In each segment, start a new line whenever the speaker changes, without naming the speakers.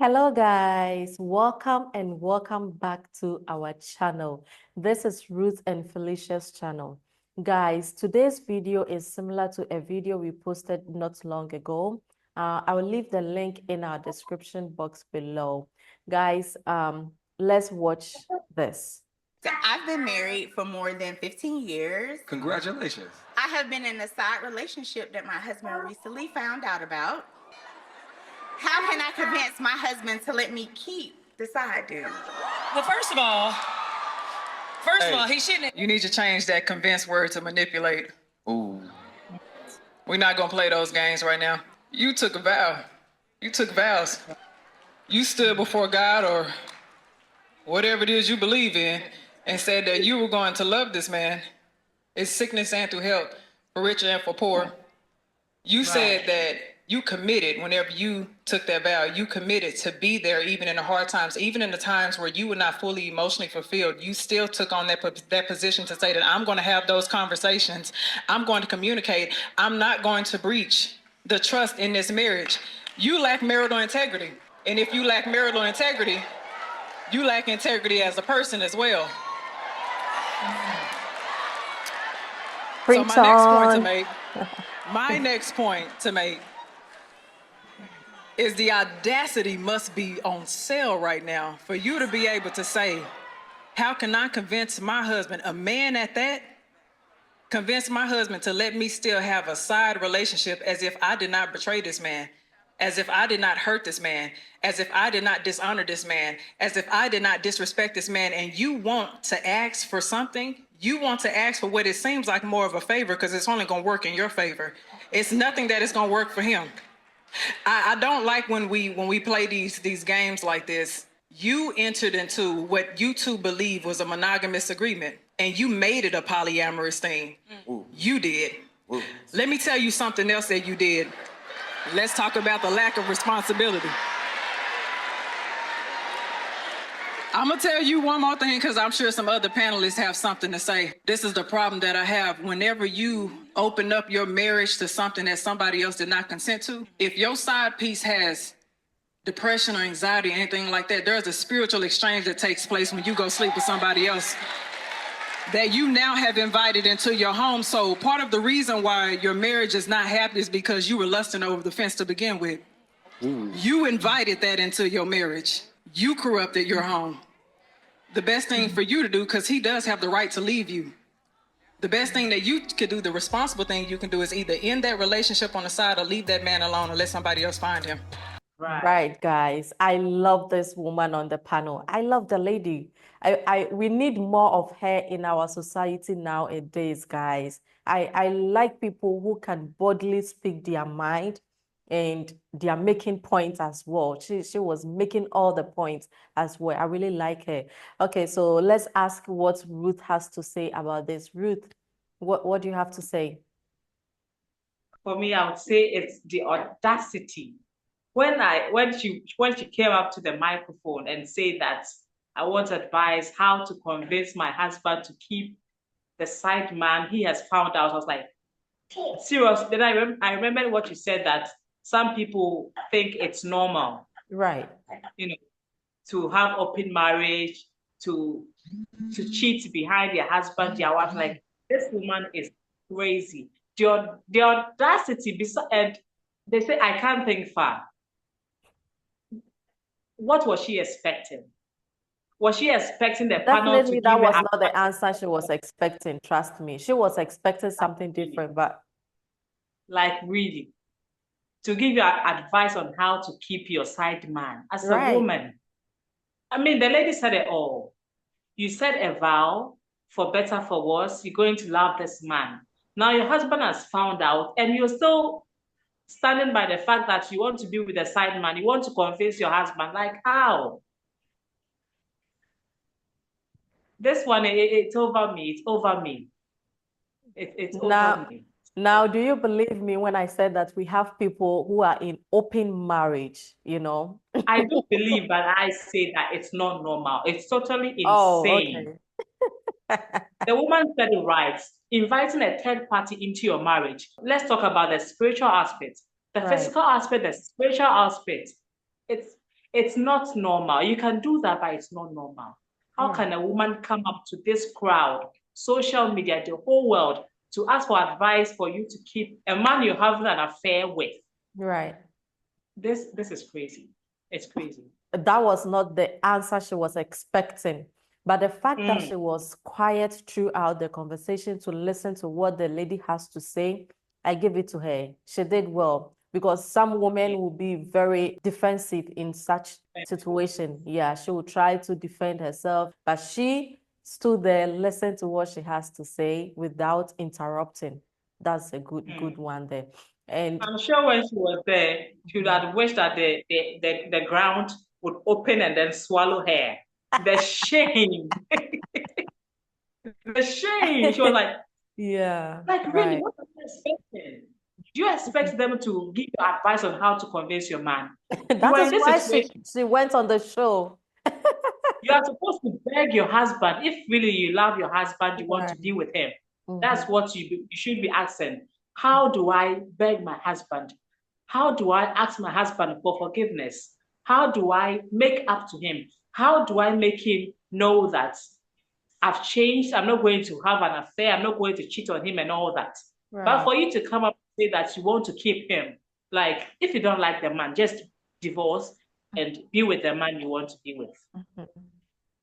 Hello guys, welcome and welcome back to our channel. This is Ruth and Felicia's channel. Guys, today's video is similar to a video we posted not long ago. I will leave the link in our description box below. Guys, let's watch this.
I've been married for more than 15 years.
Congratulations.
I have been in a side relationship that my husband recently found out about. How can I convince my husband to let me keep the side dude?
Well, first of all, he shouldn't. You need to change that convince word to manipulate.
Ooh.
We're not gonna play those games right now. You took a vow. You took vows. You stood before God or whatever it is you believe in and said that you were going to love this man. It's sickness and through health, for rich and for poor. You said that you committed whenever you took that vow. You committed to be there even in the hard times, even in the times where you were not fully emotionally fulfilled. You still took on that position to say that I'm going to have those conversations. I'm going to communicate. I'm not going to breach the trust in this marriage. You lack marital integrity. And if you lack marital integrity, you lack integrity as a person as well. So my next point to make is the audacity must be on sale right now for you to be able to say, how can I convince my husband, a man at that, convince my husband to let me still have a side relationship as if I did not betray this man, as if I did not hurt this man, as if I did not dishonor this man, as if I did not disrespect this man, and you want to ask for something? You want to ask for what it seems like more of a favor because it's only going to work in your favor. It's nothing that is going to work for him. I don't like when we play these games like this. You entered into what you two believe was a monogamous agreement, and you made it a polyamorous thing.
Ooh.
You did.
Ooh.
Let me tell you something else that you did. Let's talk about the lack of responsibility. I'm gonna tell you one more thing because I'm sure some other panelists have something to say. This is the problem that I have. Whenever you open up your marriage to something that somebody else did not consent to, if your side piece has depression or anxiety or anything like that, there's a spiritual exchange that takes place when you go sleep with somebody else that you now have invited into your home. So part of the reason why your marriage is not happy is because you were lusting over the fence to begin with.
Ooh.
You invited that into your marriage. You corrupted your home. The best thing for you to do, because he does have the right to leave you. The best thing that you could do, the responsible thing you can do is either end that relationship on the side or leave that man alone and let somebody else find him.
Right, guys. I love this woman on the panel. I love the lady. We need more of her in our society nowadays, guys. I like people who can boldly speak their mind and they are making points as well. She was making all the points as well. I really like her. Okay, so let's ask what Ruth has to say about this. Ruth, what do you have to say?
For me, I would say it's the audacity. When she came up to the microphone and said that I want advice how to convince my husband to keep the side man he has found out, I was like, serious. Then I remember what you said, that some people think it's normal,
right?
To have open marriage, to cheat behind their husband, their wife. Like, this woman is crazy. The audacity, and they say I can't think far. What was she expecting? Was she expecting the panel to give
that was not the answer she was expecting. Trust me, she was expecting something different. But
like, really, to give you advice on how to keep your side man as a woman. I mean, the lady said it all. You said a vow, for better, for worse, you're going to love this man. Now your husband has found out, and you're still standing by the fact that you want to be with a side man. You want to convince your husband. Like, how? This one, it's over me. It's over me. It's over me.
Now, do you believe me when I said that we have people who are in open marriage,
I do believe, but I say that it's not normal. It's totally insane.
Oh, okay.
The woman said it right. Inviting a third party into your marriage. Let's talk about the spiritual aspect, the physical aspect, the spiritual aspect. It's It's not normal. You can do that, but it's not normal. How can a woman come up to this crowd, social media, the whole world, to ask for advice for you to keep a man you're having an affair with?
Right.
This is crazy. It's crazy.
That was not the answer she was expecting. But the fact that she was quiet throughout the conversation to listen to what the lady has to say, I give it to her. She did well, because some women will be very defensive in such situation. Yeah, she will try to defend herself, but she stood there, listened to what she has to say without interrupting. That's a good one there. And
I'm sure when she was there, she would have wished that the ground would open and then swallow her. The shame. The shame. She was like,
yeah,
really,
right.
what are you expecting? Do you expect them to give you advice on how to convince your man? You
That
are
is
in this
why
situation.
she went on the show.
You are supposed to beg your husband. If really you love your husband, you want to
Right.
be with him. That's what you should be asking. How do I beg my husband? How do I ask my husband for forgiveness? How do I make up to him? How do I make him know that I've changed? I'm not going to have an affair. I'm not going to cheat on him and all that. But
Right.
for you to come up and say that you want to keep him, like if you don't like the man, just divorce and be with the man you want to be with.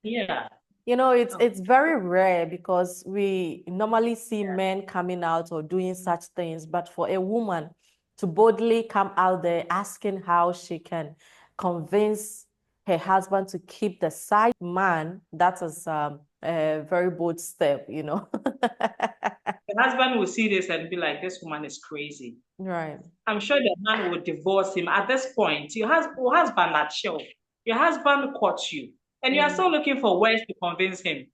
Yeah.
You know, it's very rare, because we normally see men coming out or doing such things, but for a woman to boldly come out there asking how she can convince her husband to keep the side man, that is a very bold step, you know.
The husband will see this and be like, this woman is crazy.
Right.
I'm sure the man will divorce him. At this point, your husband are chill. Your husband caught you, and you are still looking for ways to convince him.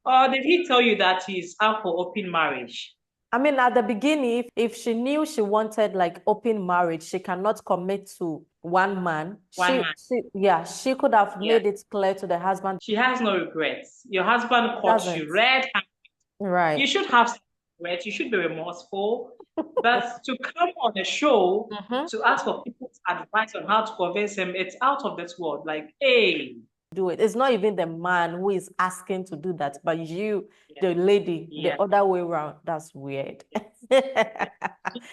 Or did he tell you that he's out for open marriage?
I mean, at the beginning, if she knew she wanted like open marriage, she cannot commit to one man. She could have made it clear to the husband.
She has no regrets. Your husband caught you red-handed.
Right.
You should have some regrets. You should be remorseful. But to come on a show to ask for people's advice on how to convince him, it's out of this world. Like, hey.
Do it. It's not even the man who is asking to do that, but you, the lady, the other way around. That's weird. The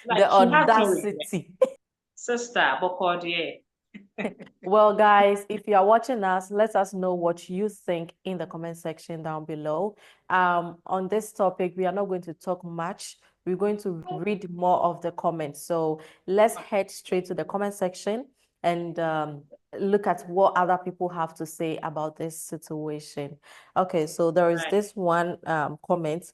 audacity.
Sister,
well, guys, if you are watching us, let us know what you think in the comment section down below. On this topic, we are not going to talk much. We're going to read more of the comments. So let's head straight to the comment section and look at what other people have to say about this situation. Okay, so there is this one comment.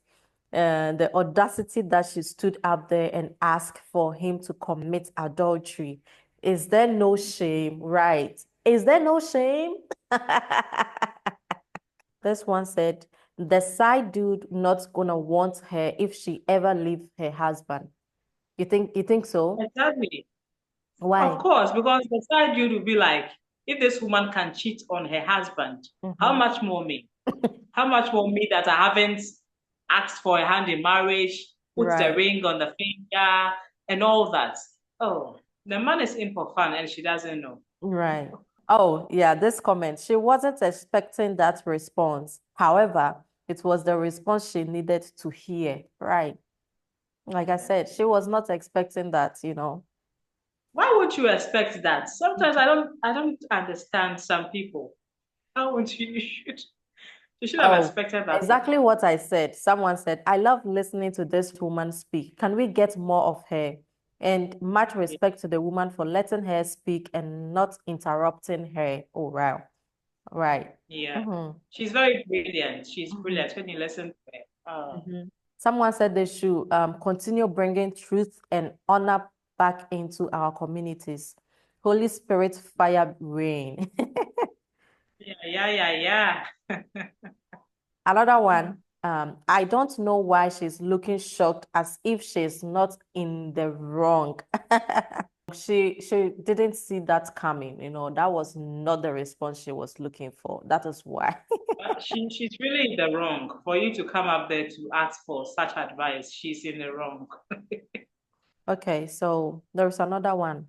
The audacity that she stood up there and asked for him to commit adultery. Is there no shame? Right. Is there no shame? This one said, the side dude not gonna want her if she ever leave her husband. You think so?
Exactly.
Why?
Of course, because the side dude will be like, if this woman can cheat on her husband, how much more me? How much more me that I haven't asked for a hand in marriage, put the ring on the finger, and all that? Oh, the man is in for fun and she doesn't know.
Right. Oh, yeah, this comment. She wasn't expecting that response. However, it was the response she needed to hear. Right. Like I said, she was not expecting that, you know.
Why would you expect that? Sometimes I don't understand some people. How would you should have expected that.
Exactly what I said. Someone said, I love listening to this woman speak. Can we get more of her? And much respect to the woman for letting her speak and not interrupting her. Oh, wow. Right.
Yeah. She's very brilliant. She's brilliant when you listen to her.
Someone said they should continue bringing truth and honor back into our communities. Holy Spirit fire reign.
Yeah.
Another one, I don't know why she's looking shocked as if she's not in the wrong. She didn't see that coming, you know. That was not the response she was looking for. That is why.
She's really in the wrong. For you to come up there to ask for such advice, she's in the wrong.
Okay, so there's another one.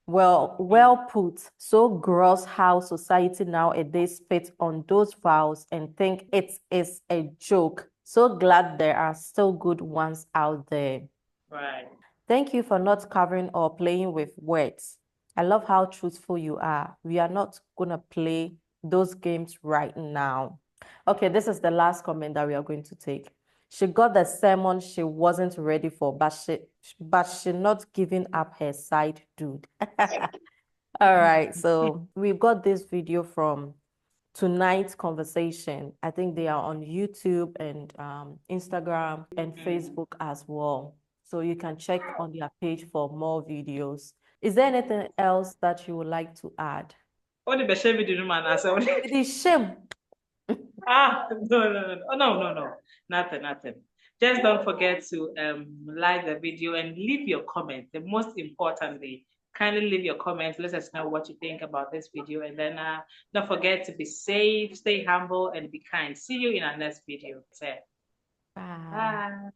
Well put. So gross how society nowadays spits on those vows and think it is a joke. So glad there are still good ones out there.
Right.
Thank you for not covering or playing with words. I love how truthful you are. We are not gonna play those games right now. Okay, this is the last comment that we are going to take. She got the sermon she wasn't ready for, but she not giving up her side dude. All right, so we've got this video from tonight's conversation. I think they are on YouTube and Instagram and Facebook as well. So you can check on their page for more videos. Is there anything else that you would like to add?
What the best video man as
It is shame.
No. Nothing. Just don't forget to like the video and leave your comment. The most importantly, kindly leave your comments. Let us know what you think about this video. And then don't forget to be safe, stay humble, and be kind. See you in our next video.
Bye.
Bye.